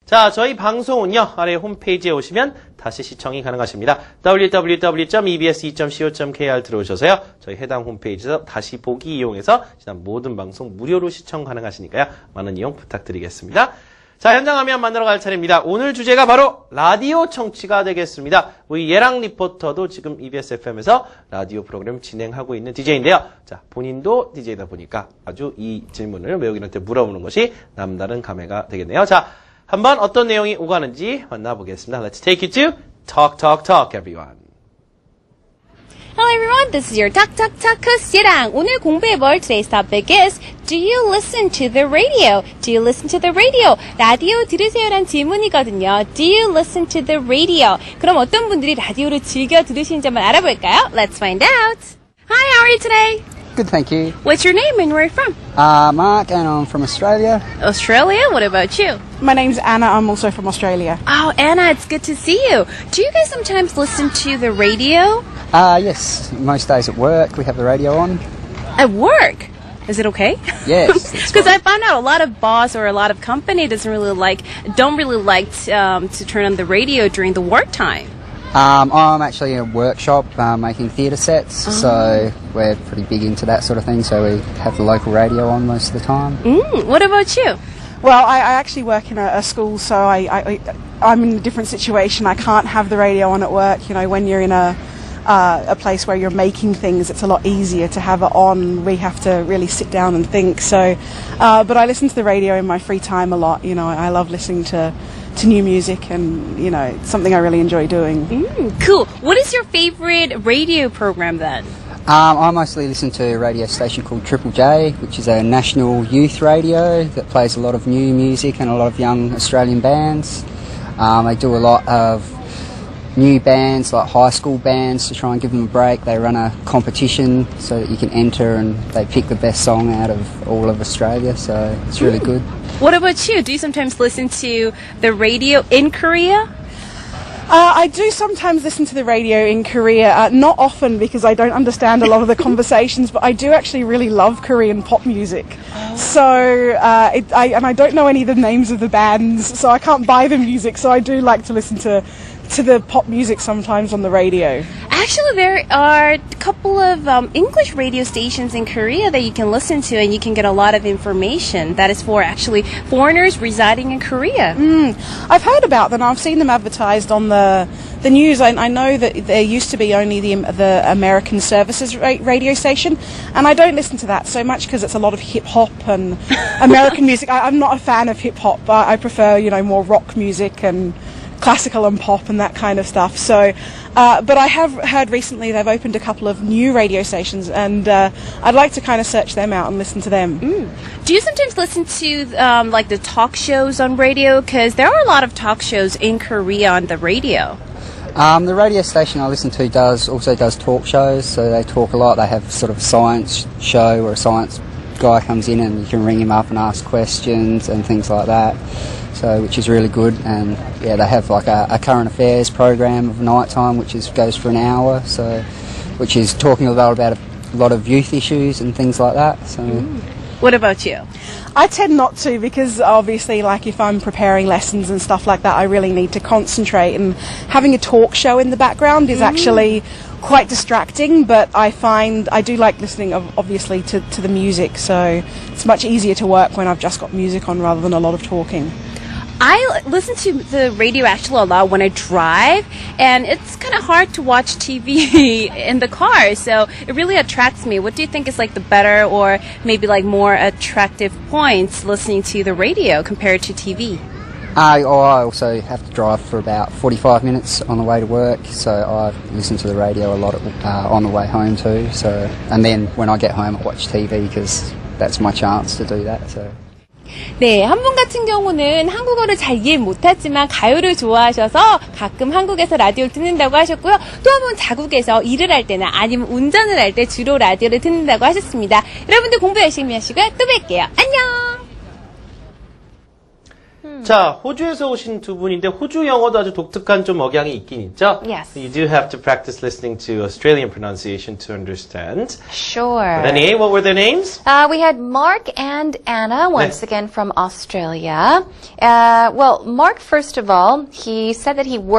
자, 저희 방송은요, 아래 홈페이지에 오시면 다시 시청이 가능하십니다. www.ebse.co.kr 들어오셔서요, 저희 해당 홈페이지에서 다시 보기 이용해서 지난 모든 방송 무료로 시청 가능하시니까요, 많은 이용 부탁드리겠습니다. 자, 현장 화면 만나러 갈 차례입니다. 오늘 주제가 바로 라디오 청취가 되겠습니다. 우리 예랑 리포터도 지금 EBS FM에서 라디오 프로그램 진행하고 있는 DJ인데요. 자, 본인도 DJ다 보니까 아주 이 질문을 외국인한테 물어보는 것이 남다른 감회가 되겠네요. 자, 한번 어떤 내용이 오가는지 만나보겠습니다. Let's take you to Talk, everyone. Hello everyone, this is your Talk host 예랑. 오늘 공부해볼 today's topic is Do you listen to the radio? Do you listen to the radio? 라디오 들으세요란 질문이거든요. Do you listen to the radio? 그럼 어떤 분들이 라디오를 즐겨 들으시는지 한번 알아볼까요? Let's find out. Hi, how are you today? Good, thank you. What's your name and where are you from? Mark, and I'm from Australia. Australia? What about you? My name's Anna. I'm also from Australia. Oh, Anna, it's good to see you. Do you guys sometimes listen to the radio? Yes. Most days at work, we have the radio on. At work? Is it okay? Yes. Because I found out a lot of boss or a lot of company don't really like to turn on the radio during the work time. I'm actually in a workshop making theatre sets, so we're pretty big into that sort of thing, so we have the local radio on most of the time. What about you? Well, I actually work in a school, so I'm in a different situation. I can't have the radio on at work. You know, when you're in a place where you're making things, it's a lot easier to have it on. We have to really sit down and think. So, but I listen to the radio in my free time a lot. You know, I love listening to new music, and you know, it's something I really enjoy doing. Cool. What is your favorite radio program then? I mostly listen to a radio station called Triple J, which is a national youth radio that plays a lot of new music and a lot of young Australian bands. They do a lot of new bands, like high school bands, to try and give them a break. They run a competition so that you can enter, and they pick the best song out of all of Australia, so it's really good. What about you? Do you sometimes listen to the radio in Korea? I do sometimes listen to the radio in Korea, not often because I don't understand a lot of the conversations, but I do actually really love Korean pop music. So, I don't know any of the names of the bands, so I can't buy the music, so I do like to listen to the pop music sometimes on the radio. Actually, there are a couple of English radio stations in Korea that you can listen to, and you can get a lot of information that is for actually foreigners residing in Korea. I've heard about them. I've seen them advertised on the news. I know that there used to be only the American Services radio station, and I don't listen to that so much because it's a lot of hip-hop and American music. I'm not a fan of hip-hop, but I prefer, you know, more rock music and classical and pop and that kind of stuff. So, but I have heard recently they've opened a couple of new radio stations, and I'd like to kind of search them out and listen to them. Do you sometimes listen to like the talk shows on radio? Because there are a lot of talk shows in Korea on the radio. The radio station I listen to also does talk shows, so they talk a lot. They have sort of a science show where a science guy comes in and you can ring him up and ask questions and things like that. So, which is really good, and yeah, they have like a current affairs program of night time, which goes for an hour. So, which is talking about a lot of youth issues and things like that. So, what about you? I tend not to, because obviously, like if I'm preparing lessons and stuff like that, I really need to concentrate, and having a talk show in the background is actually quite distracting, but I find I do like listening obviously to the music, so it's much easier to work when I've just got music on rather than a lot of talking. I listen to the radio actually a lot when I drive, and it's kind of hard to watch TV in the car, so it really attracts me. What do you think is like the better or maybe like more attractive points listening to the radio compared to TV? I also have to drive for about 45 minutes on the way to work, so I listen to the radio a lot on the way home too. So, and then when I get home I watch TV because that's my chance to do that. So. 네, 한 분 같은 경우는 한국어를 잘 이해 못하지만 가요를 좋아하셔서 가끔 한국에서 라디오를 듣는다고 하셨고요. 또 한 분 자국에서 일을 할 때나 아니면 운전을 할 때 주로 라디오를 듣는다고 하셨습니다. 여러분들 공부 열심히 하시고요. 또 뵐게요. 안녕! 자, 호주에서 오신 두 분인데 호주 영어도 아주 독특한 좀 억양이 있긴 있죠? Yes. You do have to practice listening to Australian pronunciation to understand. Sure. But anyway, what were their names? We had Mark and Anna, once again from Australia. Well, Mark, first of all, he said that he worked